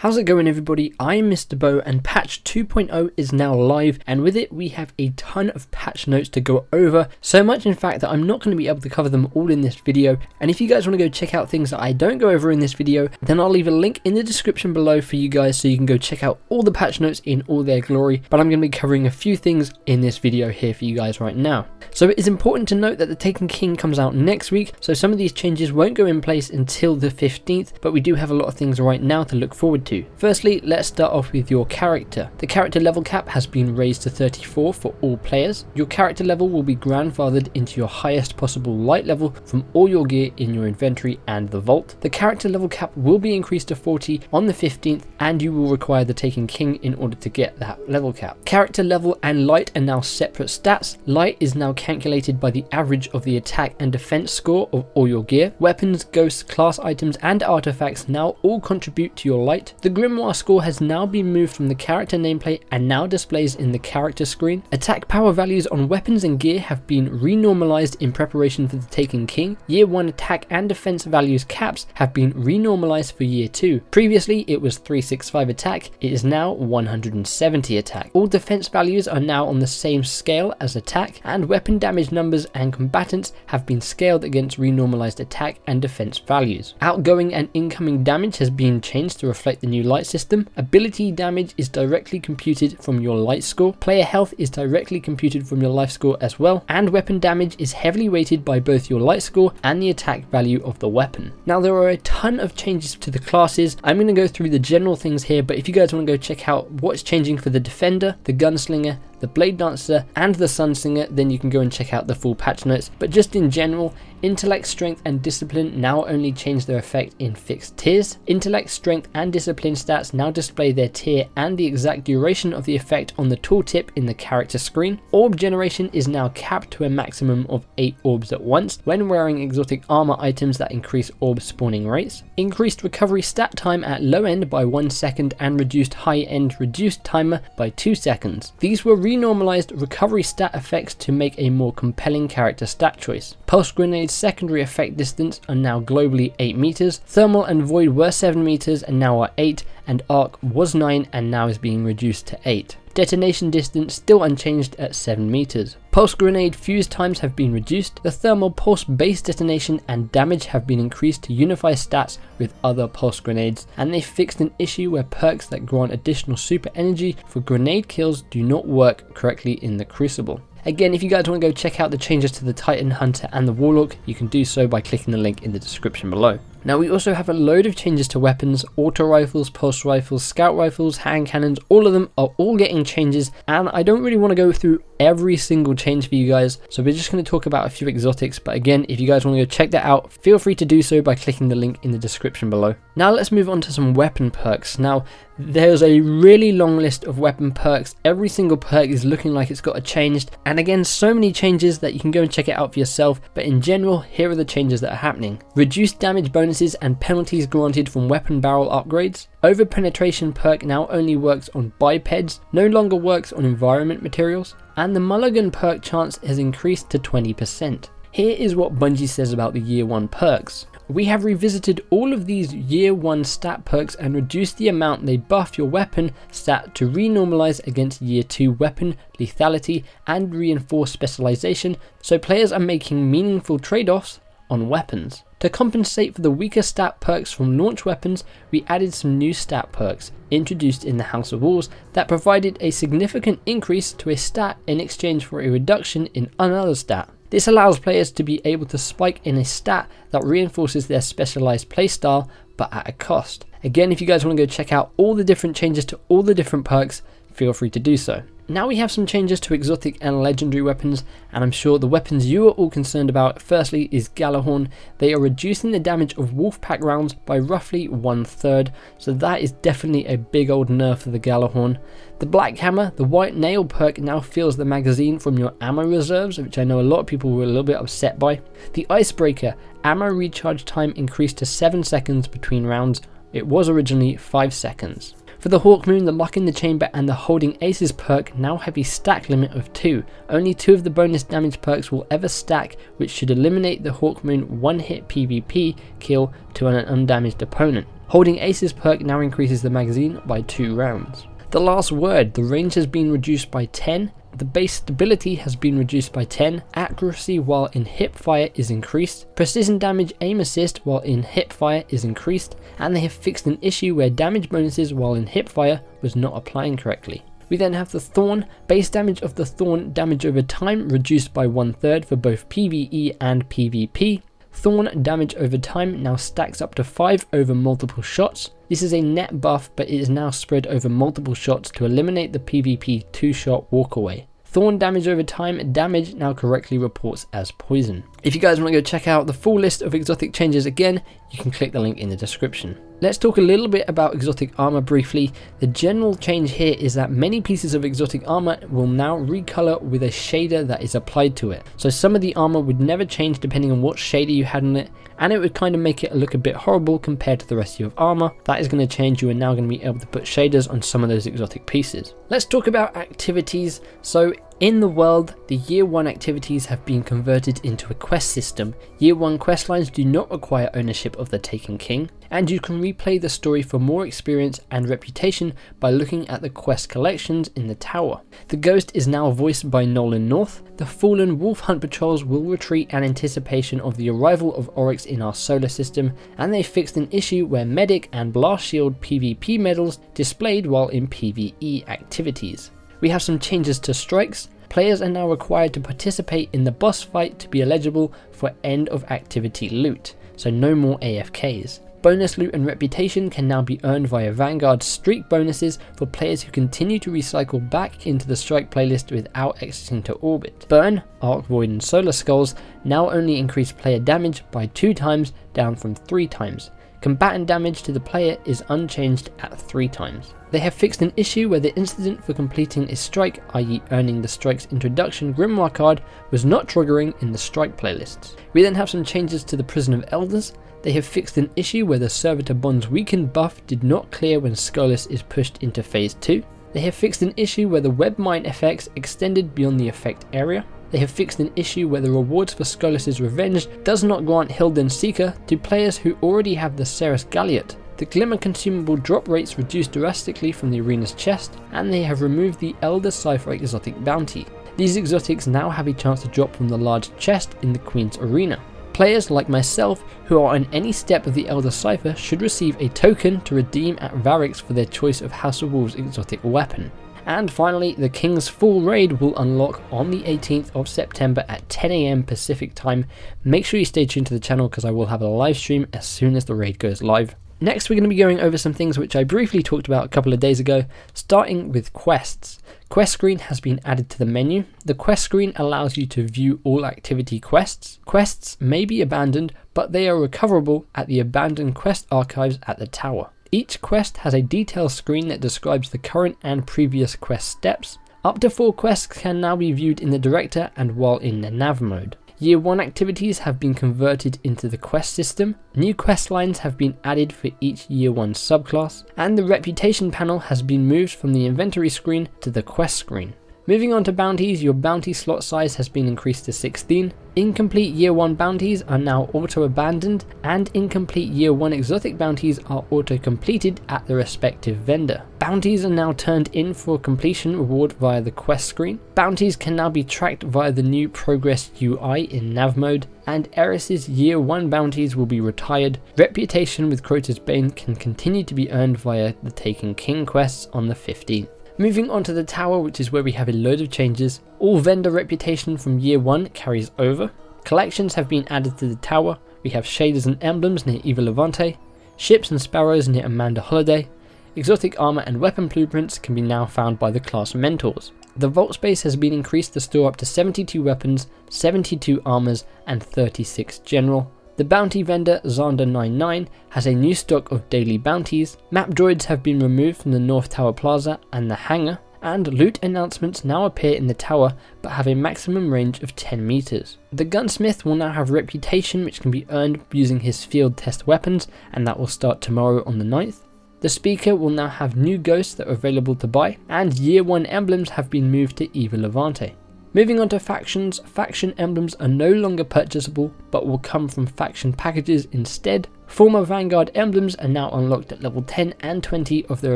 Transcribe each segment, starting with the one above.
How's it going, everybody? I'm Mr. Bo, and patch 2.0 is now live, and with it we have a ton of patch notes to go over, so much in fact that I'm not going to be able to cover them all in this video. And if you guys want to go check out things that I don't go over in this video, then I'll leave a link in the description below for you guys so you can go check out all the patch notes in all their glory. But I'm going to be covering a few things in this video here for you guys right now. So it is important to note that the Taken King comes out next week, so some of these changes won't go in place until the 15th, but we do have a lot of things right now to look forward to. Firstly, let's start off with your character. The character level cap has been raised to 34 for all players. Your character level will be grandfathered into your highest possible light level from all your gear in your inventory and the vault. The character level cap will be increased to 40 on the 15th, and you will require the Taken King in order to get that level cap. Character level and light are now separate stats. Light is now calculated by the average of the attack and defense score of all your gear. Weapons, ghosts, class items and artifacts now all contribute to your light. The Grimoire score has now been moved from the character nameplate and now displays in the character screen. Attack power values on weapons and gear have been renormalized in preparation for the Taken King. Year 1 attack and defense values caps have been renormalized for year 2. Previously it was 365 attack, it is now 170 attack. All defense values are now on the same scale as attack, and weapon damage numbers and combatants have been scaled against renormalized attack and defense values. Outgoing and incoming damage has been changed to reflect the new light system. Ability damage is directly computed from your light score. Player health is directly computed from your life score as well, and weapon damage is heavily weighted by both your light score and the attack value of the weapon. Now there are a ton of changes to the classes. I'm going to go through the general things here, but if you guys want to go check out what's changing for the Defender, the Gunslinger, the Blade Dancer and the Sunslinger, then you can go and check out the full patch notes. But just in general, Intellect, Strength and Discipline now only change their effect in fixed tiers. Intellect, Strength and Discipline stats now display their tier and the exact duration of the effect on the tooltip in the character screen. Orb generation is now capped to a maximum of 8 orbs at once when wearing exotic armor items that increase orb spawning rates. Increased recovery stat time at low end by 1 second and reduced high end reduced timer by 2 seconds. These were renormalized recovery stat effects to make a more compelling character stat choice. Pulse Grenade's secondary effect distance are now globally 8 meters, Thermal and Void were 7 meters and now are 8, and Arc was 9 and now is being reduced to 8. Detonation distance still unchanged at 7 meters. Pulse Grenade fuse times have been reduced, the Thermal Pulse base detonation and damage have been increased to unify stats with other Pulse Grenades, and they fixed an issue where perks that grant additional super energy for grenade kills do not work correctly in the Crucible. Again, if you guys want to go check out the changes to the Titan, Hunter and the Warlock, you can do so by clicking the link in the description below. Now we also have a load of changes to weapons. Auto rifles, pulse rifles, scout rifles, hand cannons, all of them are all getting changes, and I don't really want to go through every single change for you guys, so we're just going to talk about a few exotics. But again, if you guys want to go check that out, feel free to do so by clicking the link in the description below. Now let's move on to some weapon perks. Now there's a really long list of weapon perks. Every single perk is looking like it's got a changed, and again so many changes that you can go and check it out for yourself, but in general here are the changes that are happening. Reduced damage bonuses and penalties granted from weapon barrel upgrades. Over penetration perk now only works on bipeds, no longer works on environment materials, and the Mulligan perk chance has increased to 20%. Here is what Bungie says about the year 1 perks. We have revisited all of these year 1 stat perks and reduced the amount they buff your weapon stat to renormalize against year 2 weapon lethality and reinforce specialization, so players are making meaningful trade-offs on weapons. To compensate for the weaker stat perks from launch weapons, we added some new stat perks introduced in the House of Walls that provided a significant increase to a stat in exchange for a reduction in another stat. This allows players to be able to spike in a stat that reinforces their specialized playstyle, but at a cost. Again, if you guys want to go check out all the different changes to all the different perks, feel free to do so. Now we have some changes to exotic and legendary weapons, and I'm sure the weapons you are all concerned about firstly is Gjallarhorn. They are reducing the damage of Wolfpack rounds by roughly 1/3, so that is definitely a big old nerf for the Gjallarhorn. The Black Hammer, the White Nail perk now fills the magazine from your ammo reserves, which I know a lot of people were a little bit upset by. The Icebreaker, ammo recharge time increased to 7 seconds between rounds. It was originally 5 seconds. For the Hawkmoon, the Luck in the Chamber and the Holding Aces perk now have a stack limit of 2. Only 2 of the bonus damage perks will ever stack, which should eliminate the Hawkmoon one-hit PvP kill to an undamaged opponent. Holding Ace's perk now increases the magazine by 2 rounds. The Last Word, the range has been reduced by 10, the base stability has been reduced by 10, accuracy while in hipfire is increased, precision damage aim assist while in hipfire is increased, and they have fixed an issue where damage bonuses while in hipfire was not applying correctly. We then have the Thorn, base damage of the Thorn damage over time reduced by 1/3 for both PvE and PvP. Thorn damage over time now stacks up to 5 over multiple shots. This is a net buff, but it is now spread over multiple shots to eliminate the PvP 2-shot walkaway. Thorn damage over time damage now correctly reports as poison. If you guys want to go check out the full list of exotic changes again, you can click the link in the description. Let's talk a little bit about exotic armor briefly. The general change here is that many pieces of exotic armor will now recolor with a shader that is applied to it. So some of the armor would never change depending on what shader you had on it, and it would kind of make it look a bit horrible compared to the rest of your armor. That is going to change. You are now going to be able to put shaders on some of those exotic pieces. Let's talk about activities. So in the world, the Year 1 activities have been converted into a quest system. Year 1 questlines do not require ownership of the Taken King, and you can replay the story for more experience and reputation by looking at the quest collections in the tower. The Ghost is now voiced by Nolan North. The Fallen Wolf Hunt patrols will retreat in anticipation of the arrival of Oryx in our solar system, and they fixed an issue where Medic and Blast Shield PvP medals displayed while in PvE activities. We have some changes to strikes. Players are now required to participate in the boss fight to be eligible for end of activity loot, so no more AFKs. Bonus loot and reputation can now be earned via Vanguard streak bonuses for players who continue to recycle back into the strike playlist without exiting to orbit. Burn, Arc Void and Solar Skulls now only increase player damage by 2 times, down from 3 times. Combatant damage to the player is unchanged at 3 times. They have fixed an issue where the incident for completing a strike, i.e. earning the strike's introduction Grimoire card, was not triggering in the strike playlists. We then have some changes to the Prison of Elders. They have fixed an issue where the Servitor Bond's weakened buff did not clear when Skolas is pushed into phase 2. They have fixed an issue where the web mine effects extended beyond the effect area. They have fixed an issue where the rewards for Skolas' revenge does not grant Hilden Seeker to players who already have the Ceres Galliot. The Glimmer consumable drop rates reduced drastically from the arena's chest, and they have removed the Elder Cypher exotic bounty. These exotics now have a chance to drop from the large chest in the Queen's Arena. Players like myself who are on any step of the Elder Cypher should receive a token to redeem at Varix for their choice of House of Wolves exotic weapon. And finally, the King's Full Raid will unlock on the 18th of September at 10 AM Pacific time. Make sure you stay tuned to the channel because I will have a live stream as soon as the raid goes live. Next, we're going to be going over some things which I briefly talked about a couple of days ago, starting with quests. Quest screen has been added to the menu. The quest screen allows you to view all activity quests. Quests may be abandoned, but they are recoverable at the abandoned quest archives at the tower. Each quest has a detailed screen that describes the current and previous quest steps. Up to 4 quests can now be viewed in the director and while in the nav mode. Year 1 activities have been converted into the quest system, new quest lines have been added for each Year 1 subclass, and the reputation panel has been moved from the inventory screen to the quest screen. Moving on to bounties, your bounty slot size has been increased to 16. Incomplete Year 1 bounties are now auto-abandoned, and incomplete Year 1 exotic bounties are auto-completed at the respective vendor. Bounties are now turned in for completion reward via the quest screen. Bounties can now be tracked via the new Progress UI in nav mode, and Eris's Year 1 bounties will be retired. Reputation with Crota's Bane can continue to be earned via the Taken King quests on the 15th. Moving on to the tower, which is where we have a load of changes. All vendor reputation from Year 1 carries over. Collections have been added to the tower. We have shaders and emblems near Eva Levante, ships and sparrows near Amanda Holiday. Exotic armor and weapon blueprints can be now found by the class mentors. The vault space has been increased to store up to 72 weapons, 72 armors and 36 general. The bounty vendor Xander99 has a new stock of daily bounties. Map droids have been removed from the North Tower Plaza and the hangar, and loot announcements now appear in the tower but have a maximum range of 10 meters. The gunsmith will now have reputation which can be earned using his field test weapons, and that will start tomorrow on the 9th. The speaker will now have new ghosts that are available to buy, and Year 1 emblems have been moved to Eva Levante. Moving on to factions, faction emblems are no longer purchasable but will come from faction packages instead. Former Vanguard emblems are now unlocked at level 10 and 20 of their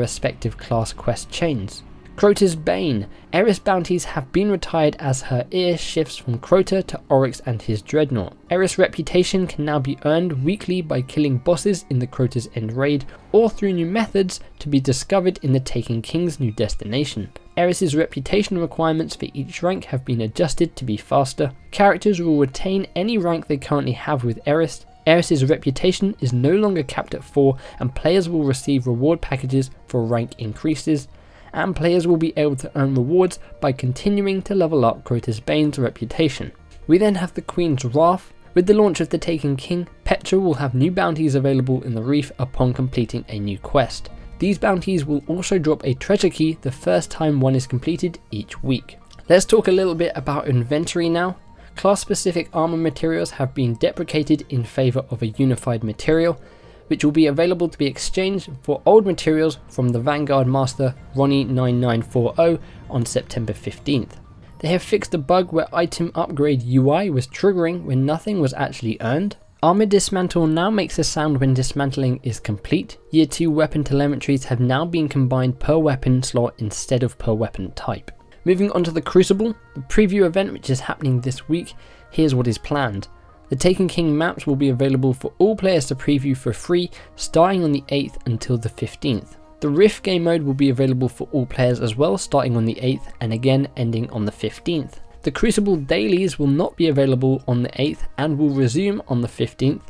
respective class quest chains. Crota's Bane. Eris bounties have been retired as her ear shifts from Crota to Oryx and his Dreadnought. Eris' reputation can now be earned weekly by killing bosses in the Crota's End raid, or through new methods to be discovered in the Taken King's new destination. Eris' reputation requirements for each rank have been adjusted to be faster. Characters will retain any rank they currently have with Eris. Eris' reputation is no longer capped at 4, and players will receive reward packages for rank increases, and players will be able to earn rewards by continuing to level up Crota's Bane's reputation. We then have the Queen's Wrath. With the launch of the Taken King, Petra will have new bounties available in the Reef upon completing a new quest. These bounties will also drop a treasure key the first time one is completed each week. Let's talk a little bit about inventory now. Class-specific armor materials have been deprecated in favour of a unified material, which will be available to be exchanged for old materials from the Vanguard Master Ronnie9940 on September 15th. They have fixed a bug where item upgrade UI was triggering when nothing was actually earned. Armor Dismantle now makes a sound when dismantling is complete. Year 2 weapon telemetries have now been combined per weapon slot instead of per weapon type. Moving on to the Crucible, the preview event which is happening this week, here's what is planned. The Taken King maps will be available for all players to preview for free, starting on the 8th until the 15th. The Rift game mode will be available for all players as well, starting on the 8th and again ending on the 15th. The Crucible dailies will not be available on the 8th and will resume on the 15th,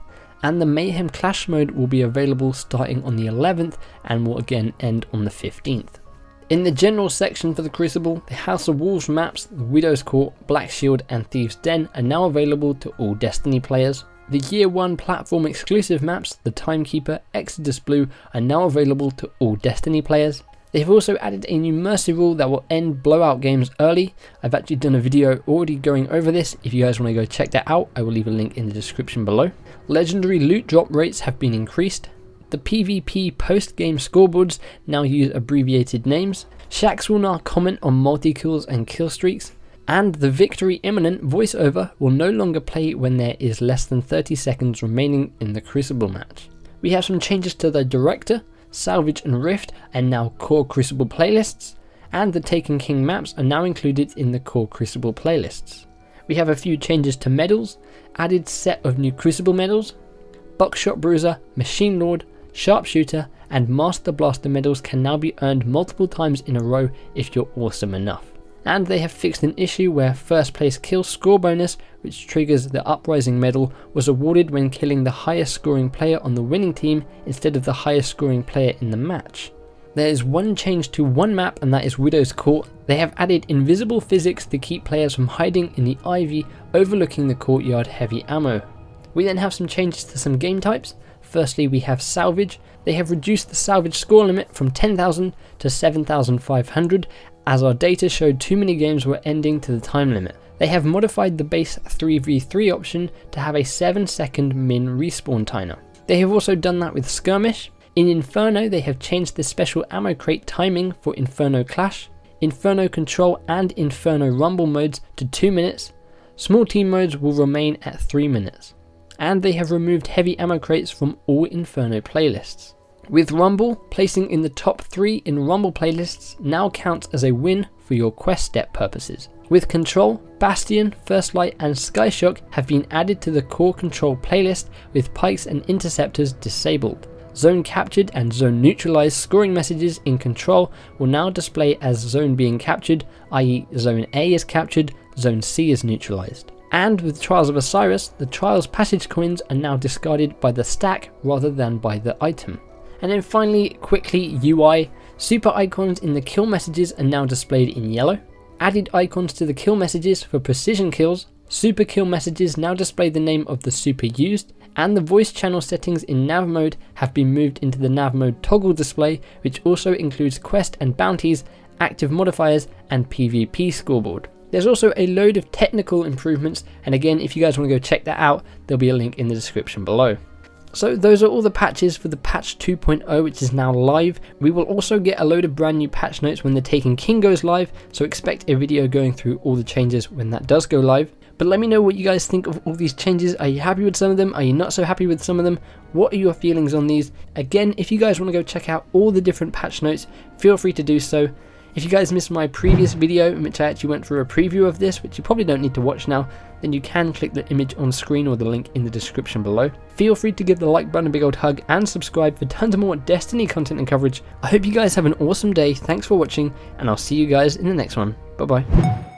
and the Mayhem Clash mode will be available starting on the 11th and will again end on the 15th. In the general section for the Crucible, the House of Wolves maps, the Widow's Court, Black Shield and Thieves' Den are now available to all Destiny players. The Year 1 platform exclusive maps, the Timekeeper, Exodus Blue, are now available to all Destiny players. They have also added a new mercy rule that will end blowout games early. I've actually done a video already going over this. If you guys want to go check that out, I will leave a link in the description below. Legendary loot drop rates have been increased. The PvP post-game scoreboards now use abbreviated names. Shax will now comment on multi-kills and kill streaks. And the Victory Imminent voiceover will no longer play when there is less than 30 seconds remaining in the Crucible match. We have some changes to the Director, Salvage and Rift are now core Crucible playlists, and the Taken King maps are now included in the core Crucible playlists. We have a few changes to medals, added set of new Crucible medals. Buckshot Bruiser, Machine Lord, Sharpshooter and Master Blaster medals can now be earned multiple times in a row if you're awesome enough. And they have fixed an issue where first place kill score bonus, which triggers the Uprising medal, was awarded when killing the highest scoring player on the winning team instead of the highest scoring player in the match. There is one change to one map, and that is Widow's Court. They have added invisible physics to keep players from hiding in the ivy overlooking the courtyard heavy ammo. We then have some changes to some game types. Firstly, we have Salvage. They have reduced the Salvage score limit from 10,000 to 7,500 as our data showed too many games were ending to the time limit. They have modified the base 3v3 option to have a 7-second min respawn timer. They have also done that with Skirmish. In Inferno, they have changed the special ammo crate timing for Inferno Clash, Inferno Control and Inferno Rumble modes to 2 minutes. Small team modes will remain at 3 minutes. And they have removed heavy ammo crates from all Inferno playlists. With Rumble, placing in the top 3 in Rumble playlists now counts as a win for your quest step purposes. With Control, Bastion, First Light and Skyshock have been added to the core Control playlist with Pikes and Interceptors disabled. Zone captured and zone neutralized scoring messages in Control will now display as zone being captured, i.e. Zone A is captured, Zone C is neutralized. And with Trials of Osiris, the Trials passage coins are now discarded by the stack rather than by the item. And then finally, quickly, UI. Super icons in the kill messages are now displayed in yellow. Added icons to the kill messages for precision kills. Super kill messages now display the name of the super used. And the voice channel settings in nav mode have been moved into the nav mode toggle display, which also includes quest and bounties, active modifiers and PvP scoreboard. There's also a load of technical improvements, and again, if you guys want to go check that out, there'll be a link in the description below. So those are all the patches for the patch 2.0, which is now live. We will also get a load of brand new patch notes when the Taken King goes live, so expect a video going through all the changes when that does go live. But let me know what you guys think of all these changes. Are you happy with some of them? Are you not so happy with some of them? What are your feelings on these? Again, if you guys want to go check out all the different patch notes, feel free to do so. If you guys missed my previous video in which I actually went through a preview of this, which you probably don't need to watch now, then you can click the image on screen or the link in the description below. Feel free to give the like button a big old hug and subscribe for tons more Destiny content and coverage. I hope you guys have an awesome day, thanks for watching, and I'll see you guys in the next one. Bye bye.